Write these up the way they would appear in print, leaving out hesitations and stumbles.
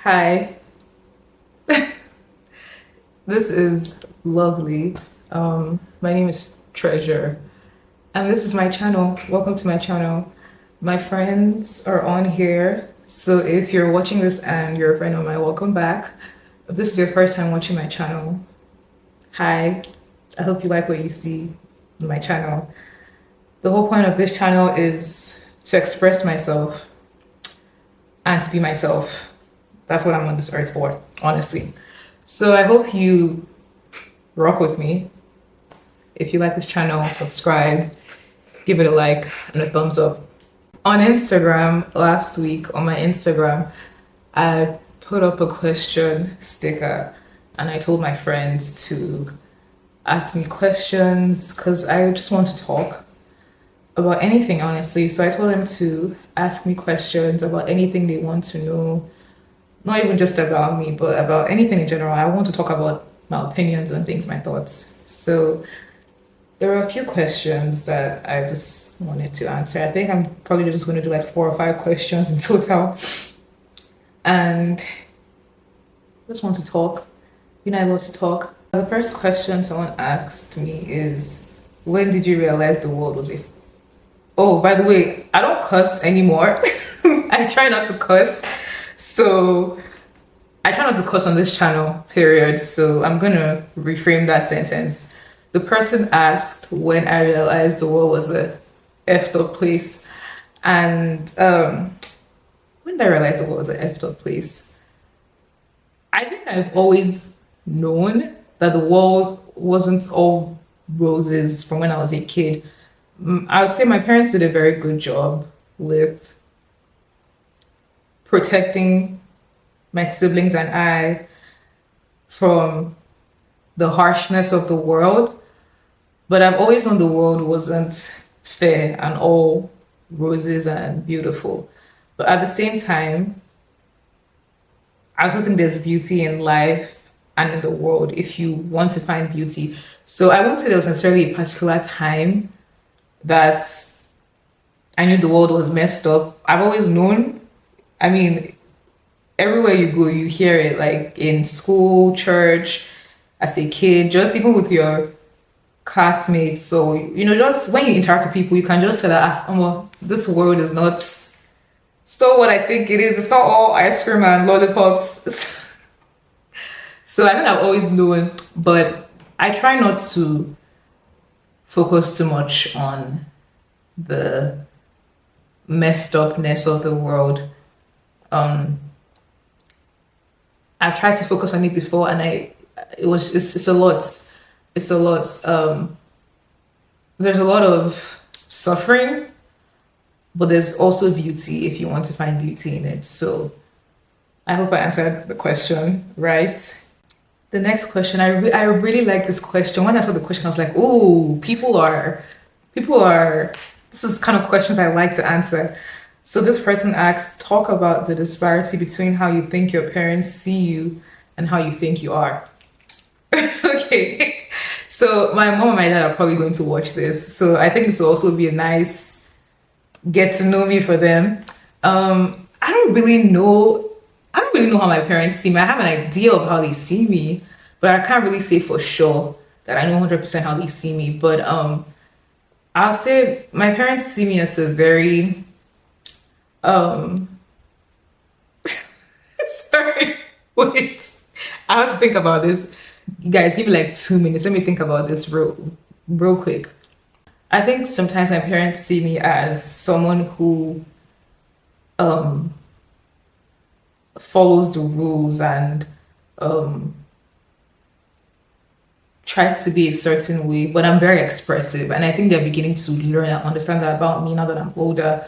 Hi, this is lovely. My name is Treasure, and this is my channel. Welcome to my channel. My friends are on here, so if you're watching this and you're a friend of mine, welcome back. If this is your first time watching my channel, hi. I hope you like what you see on my channel. The whole point of this channel is to express myself and to be myself. That's what I'm on this earth for, honestly. So I hope you rock with me. If you like this channel, subscribe, give it a like and a thumbs up. On Instagram, last week on my Instagram, I put up a question sticker and I told my friends to ask me questions because I just want to talk about anything, honestly. So I told them to ask me questions about anything they want to know, not even just about me, but about anything in general. I want to talk about my opinions on things, my thoughts. So there are a few questions that I just wanted to answer. I think I'm probably just going to do like 4 or 5 questions in total. And I just want to talk. You know, I love to talk. The first question someone asked me is, when did you realize the world was a... Oh, by the way, I don't cuss anymore. I try not to cuss. So I try not to cuss on this channel, period. So I'm gonna reframe that sentence. The person asked when I realized the world was a effed up place. And when did I realize the world was a effed up place? I think I've always known that the world wasn't all roses from when I was a kid. I would say my parents did a very good job with protecting my siblings and I from the harshness of the world. But I've always known the world wasn't fair and all roses and beautiful. But at the same time, I also think there's beauty in life and in the world if you want to find beauty. So I won't say there was necessarily a particular time that I knew the world was messed up. I've always known. I mean, everywhere you go, you hear it, like in school, church, as a kid, just even with your classmates. So, just when you interact with people, you can just tell that, well, this world is not still what I think it is. It's not all ice cream and lollipops. So I think I've always known, but I try not to focus too much on the messed upness of the world. Um, I've tried to focus on it before, and it's a lot. It's a lot. There's a lot of suffering, but there's also beauty if you want to find beauty in it. So I hope I answered the question right. The next question, I really like this question. When I saw the question, I was like, oh, people are. This is kind of questions I like to answer. So this person asks, talk about the disparity between how you think your parents see you and how you think you are. Okay. So my mom and my dad are probably going to watch this. So I think this will also be a nice get to know me for them. I don't really know. I don't really know how my parents see me. I have an idea of how they see me, but I can't really say for sure that I know 100% how they see me. But I'll say my parents see me as a very um sorry, wait. I have to think about this. You guys, give me like 2 minutes. Let me think about this real quick. I think sometimes my parents see me as someone who um follows the rules and um tries to be a certain way, but I'm very expressive. And I think they're beginning to learn and understand that about me now that I'm older.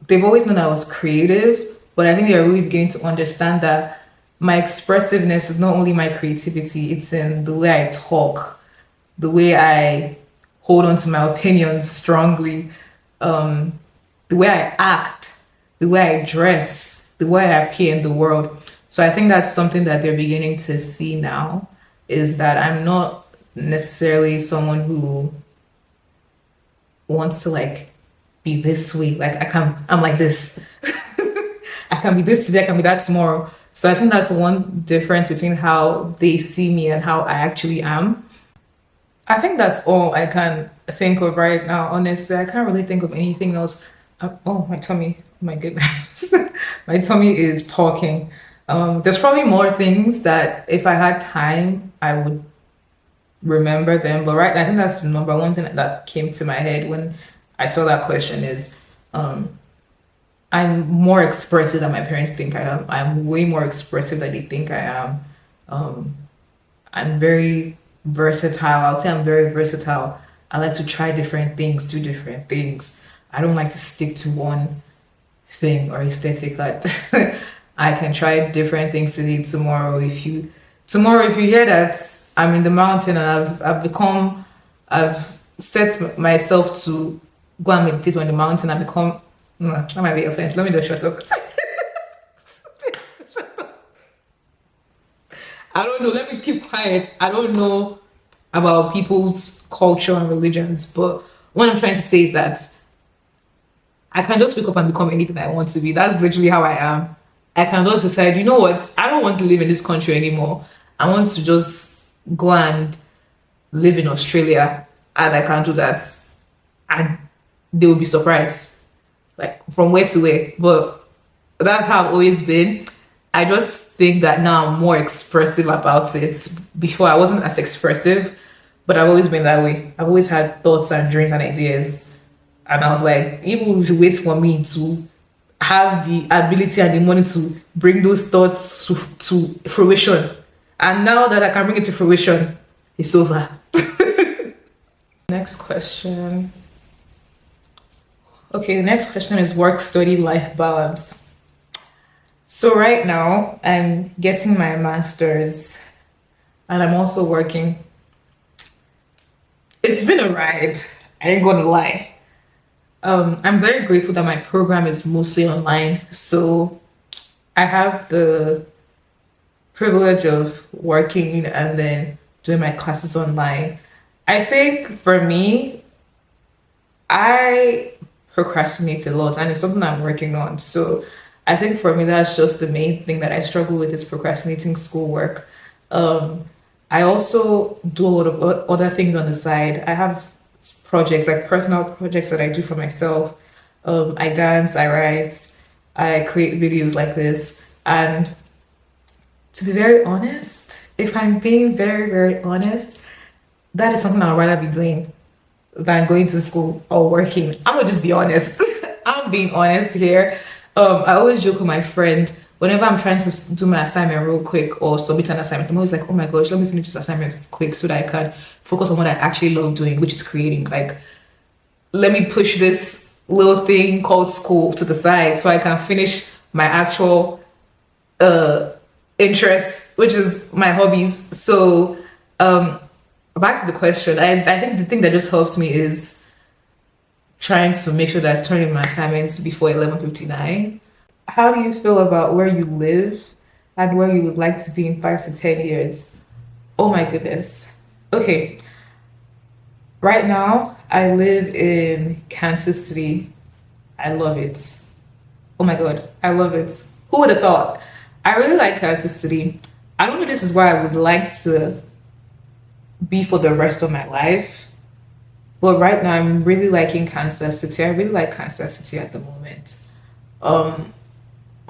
They've always known I was creative, but I think they're really beginning to understand that my expressiveness is not only my creativity, it's in the way I talk, the way I hold on to my opinions strongly, um, the way I act, the way I dress, the way I appear in the world. So I think that's something that they're beginning to see now is that I'm not necessarily someone who wants to like be this way. Like I'm like this. I can be this today, I can be that tomorrow. So I think that's one difference between how they see me and how I actually am. I think that's all I can think of right now. Honestly, I can't really think of anything else. Oh, my tummy. Oh my goodness. My tummy is talking. There's probably more things that if I had time, I would remember them. But right, I think that's the number one thing that came to my head when I saw that question is um, I'm more expressive than my parents think I am. I'm way more expressive than they think I am. Um, I'm very versatile. I'll say I'm very versatile. I like to try different things, do different things. I don't like to stick to one thing or aesthetic that I can try different things today, tomorrow if you hear that I'm in the mountain and I've set myself to go and meditate on the mountain. I become no, that might be offense. Let me just shut up. I don't know. Let me keep quiet. I don't know about people's culture and religions, but what I'm trying to say is that I can just wake up and become anything I want to be. That's literally how I am. I can just decide, you know what? I don't want to live in this country anymore. I want to just go and live in Australia, and I can do that. And they will be surprised, like from where to where. But that's how I've always been. I just think that now I'm more expressive about it. Before I wasn't as expressive, but I've always been that way. I've always had thoughts and dreams and ideas. And I was like, people should wait for me to have the ability and the money to bring those thoughts to fruition. And now that I can bring it to fruition, it's over. Next question. Okay, the next question is work, study, life balance. So right now I'm getting my master's and I'm also working. It's been a ride. I ain't gonna lie. I'm very grateful that my program is mostly online. So I have the privilege of working and then doing my classes online. I think for me, I procrastinate a lot and it's something I'm working on. So I think for me, that's just the main thing that I struggle with is procrastinating schoolwork. Um, I also do a lot of other things on the side. I have projects, like personal projects that I do for myself. I dance, I write, I create videos like this. And to be very honest, if I'm being very, very honest, that is something I'd rather be doing than going to school or working. I'm gonna just be honest. I'm being honest here. I always joke with my friend whenever I'm trying to do my assignment real quick or submit an assignment. I'm always like, oh my gosh, let me finish this assignment quick so that I can focus on what I actually love doing, which is creating. Like, let me push this little thing called school to the side so I can finish my actual uh interests, which is my hobbies. So um back to the question. I think the thing that just helps me is trying to make sure that I turn in my assignments before 11:59. How do you feel about where you live and where you would like to be in 5 to 10 years? Oh my goodness. Okay, right now I live in Kansas City. I love it. Oh my God, I love it. Who would have thought? I really like Kansas City. I don't know if this is where I would like to be for the rest of my life, but right now I'm really liking Kansas City. I really like Kansas City at the moment. Um,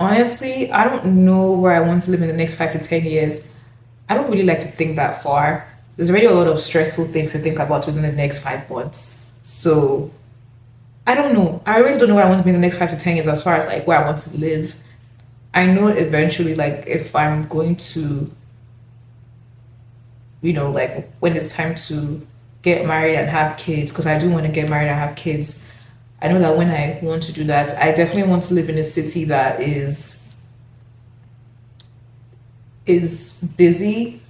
Honestly, I don't know where I want to live in the next 5 to 10 years. I don't really like to think that far. There's already a lot of stressful things to think about within the next 5 months. So I don't know. I really don't know where I want to be in the next 5 to 10 years as far as like where I want to live. I know eventually, like if I'm going to, like when it's time to get married and have kids, because I do want to get married and have kids. I know that when I want to do that, I definitely want to live in a city that is busy,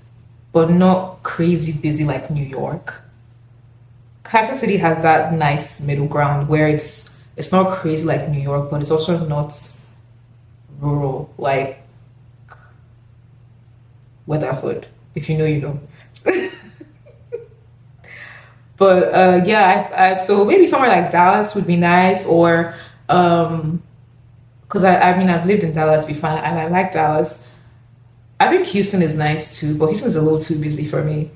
but not crazy busy like New York. Kansas City has that nice middle ground where it's not crazy like New York, but it's also not rural like Weatherhood. If you know, you know. But yeah, so maybe somewhere like Dallas would be nice, or um, Because I mean, I've lived in Dallas before and I like Dallas. I think Houston is nice too, but Houston is a little too busy for me.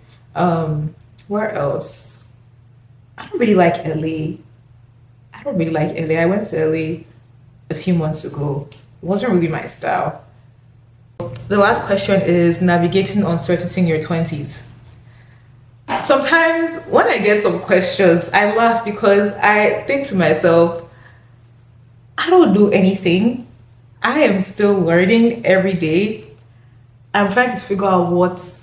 Where else? I don't really like LA. I don't really like LA. I went to LA a few months ago. It wasn't really my style. The last question is navigating uncertainty in your 20s. Sometimes when I get some questions, I laugh because I think to myself, I don't know anything. I am still learning every day. I'm trying to figure out what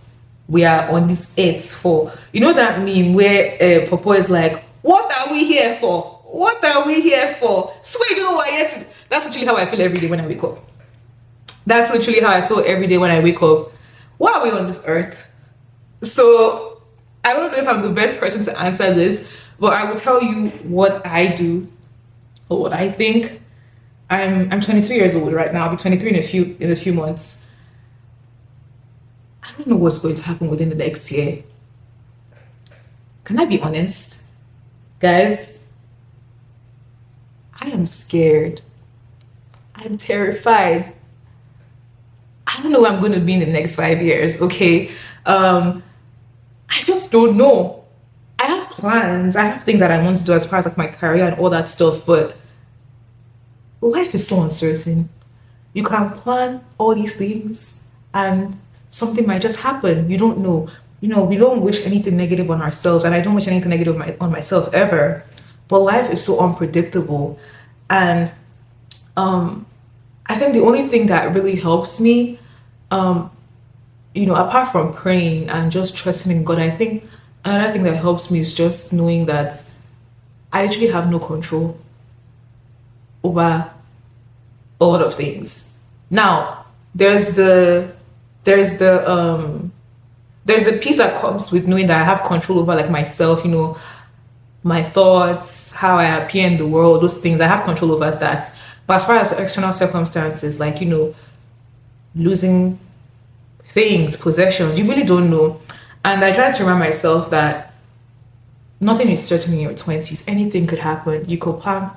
we are on this earth for. You know that meme where Popo is like, "What are we here for? What are we here for?" Swear, you know what? That's literally how I feel every day when I wake up. That's literally how I feel every day when I wake up. Why are we on this earth? So I don't know if I'm the best person to answer this, but I will tell you what I do or what I think. I'm 22 years old right now. I'll be 23 in a few months. I don't know what's going to happen within the next year. Can I be honest? Guys, I am scared. I'm terrified. I don't know where I'm going to be in the next 5 years, okay? I just don't know. I have plans. I have things that I want to do as far as like my career and all that stuff, but life is so uncertain. You can plan all these things and something might just happen. You don't know. You know, we don't wish anything negative on ourselves, and I don't wish anything negative on myself ever. But life is so unpredictable. And I think the only thing that really helps me, apart from praying and just trusting in God, I think another thing that helps me is just knowing that I actually have no control over a lot of things. Now, there's the peace that comes with knowing that I have control over like myself, my thoughts, how I appear in the world, those things, I have control over that. But as far as external circumstances, like, losing things, possessions, you really don't know. And I try to remind myself that nothing is certain in your 20s. Anything could happen. You could plan,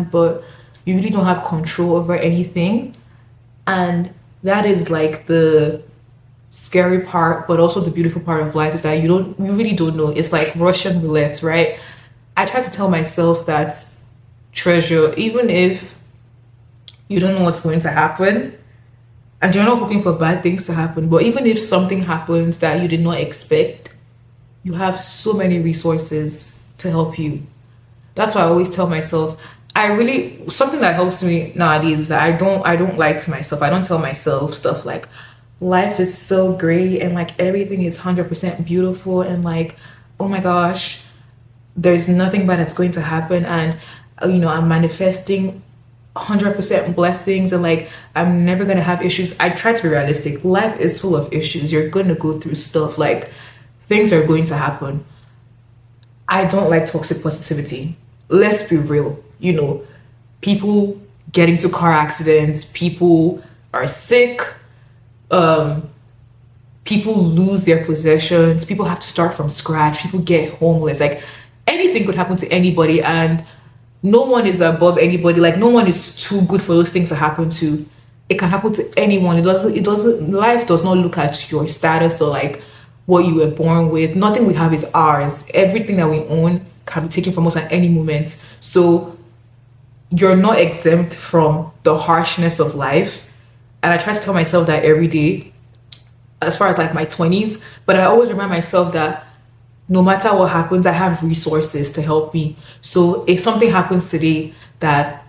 but you really don't have control over anything. And that is like the scary part, but also the beautiful part of life is that you really don't know. It's like Russian roulette, right? I try to tell myself that, treasure, even if you don't know what's going to happen and you're not hoping for bad things to happen, but even if something happens that you did not expect, you have so many resources to help you. That's why I always tell myself, something that helps me nowadays is that I don't lie to myself. I don't tell myself stuff like life is so great and like everything is 100% beautiful and like, oh my gosh, there's nothing bad that's going to happen, and I'm manifesting 100% blessings and like I'm never gonna have issues. I try to be realistic. Life is full of issues. You're gonna go through stuff, like things are going to happen. I don't like toxic positivity. Let's be real. People get into car accidents, people are sick, people lose their possessions, people have to start from scratch, people get homeless. Like anything could happen to anybody, and no one is above anybody. Like no one is too good for those things to happen to. It can happen to anyone. Life does not look at your status or like what you were born with. Nothing we have is ours. Everything that we own can be taken from us at any moment. So you're not exempt from the harshness of life. And I try to tell myself that every day, as far as like my 20s, but I always remind myself that no matter what happens, I have resources to help me. So if something happens today that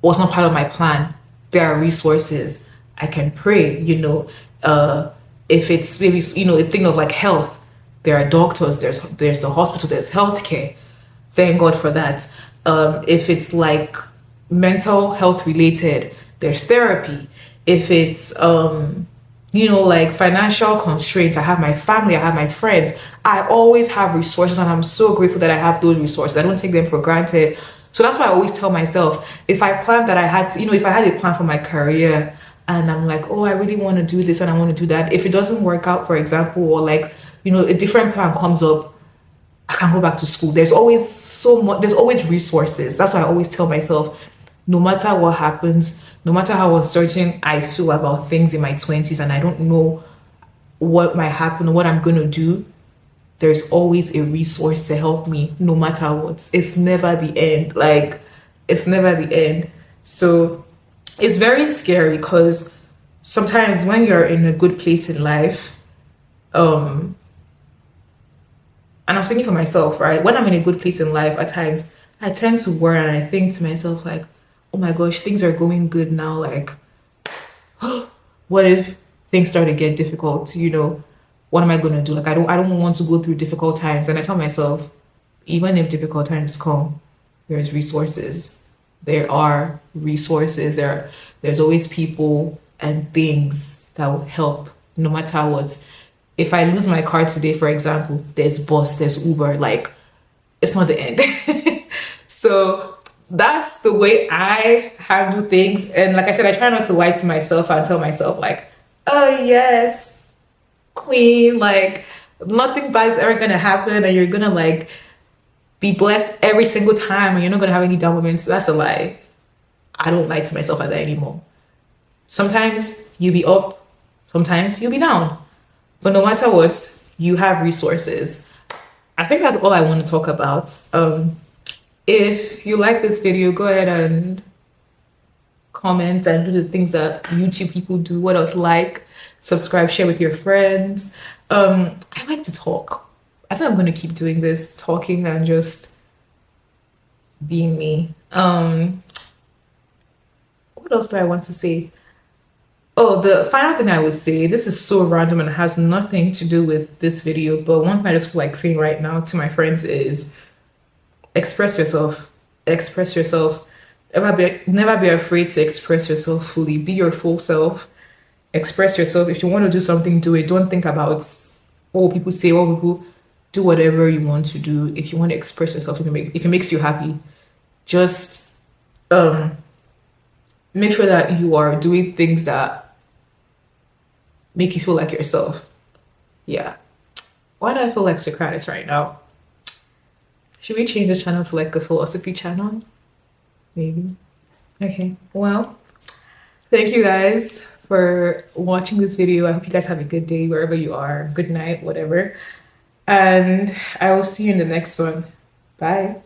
was not part of my plan, there are resources. I can pray, if it's maybe, a thing of like health, there are doctors, there's the hospital, there's healthcare. Thank God for that. If it's like mental health related, there's therapy. If it's like financial constraints, I have my family, I have my friends. I always have resources, and I'm so grateful that I have those resources. I don't take them for granted. So that's why I always tell myself, if I planned that I had to, if I had a plan for my career and I'm like, oh, I really want to do this and I want to do that. If it doesn't work out, for example, or like, a different plan comes up, I can go back to school. There's always so much, there's always resources. That's why I always tell myself, no matter what happens, no matter how uncertain I feel about things in my 20s and I don't know what might happen or what I'm going to do, there's always a resource to help me no matter what. It's never the end. Like, it's never the end. So it's very scary because sometimes when you're in a good place in life, um, and I'm speaking for myself, right? When I'm in a good place in life, at times I tend to worry and I think to myself, like, oh my gosh, things are going good now. Like, what if things start to get difficult? What am I gonna do? Like, I don't want to go through difficult times. And I tell myself, even if difficult times come, there's resources. There are resources. There's always people and things that will help no matter what. If I lose my car today, for example, there's bus, there's Uber, like it's not the end. So that's the way I handle things. And like I said, I try not to lie to myself and tell myself like, oh yes, queen, like nothing bad is ever gonna happen and you're gonna like be blessed every single time and you're not gonna have any down moments. That's a lie. I don't lie to myself like that anymore. Sometimes you'll be up, sometimes you'll be down. But no matter what, you have resources. I think that's all I want to talk about. If you like this video, go ahead and comment and do the things that YouTube people do. What else like? Subscribe, share with your friends. I like to talk. I think I'm going to keep doing this, talking and just being me. What else do I want to say? Oh, the final thing I would say, this is so random and has nothing to do with this video, but one thing I just feel like saying right now to my friends is express yourself. Express yourself. Never be afraid to express yourself fully. Be your full self. Express yourself. If you want to do something, do it. Don't think about what people say, what people do whatever you want to do. If you want to express yourself, if it makes you happy, just make sure that you are doing things that make you feel like yourself. Yeah. Why do I feel like Socrates right now? Should we change the channel to like a philosophy channel? Maybe. Okay. Well, thank you guys for watching this video. I hope you guys have a good day wherever you are. Good night, whatever. And I will see you in the next one. Bye.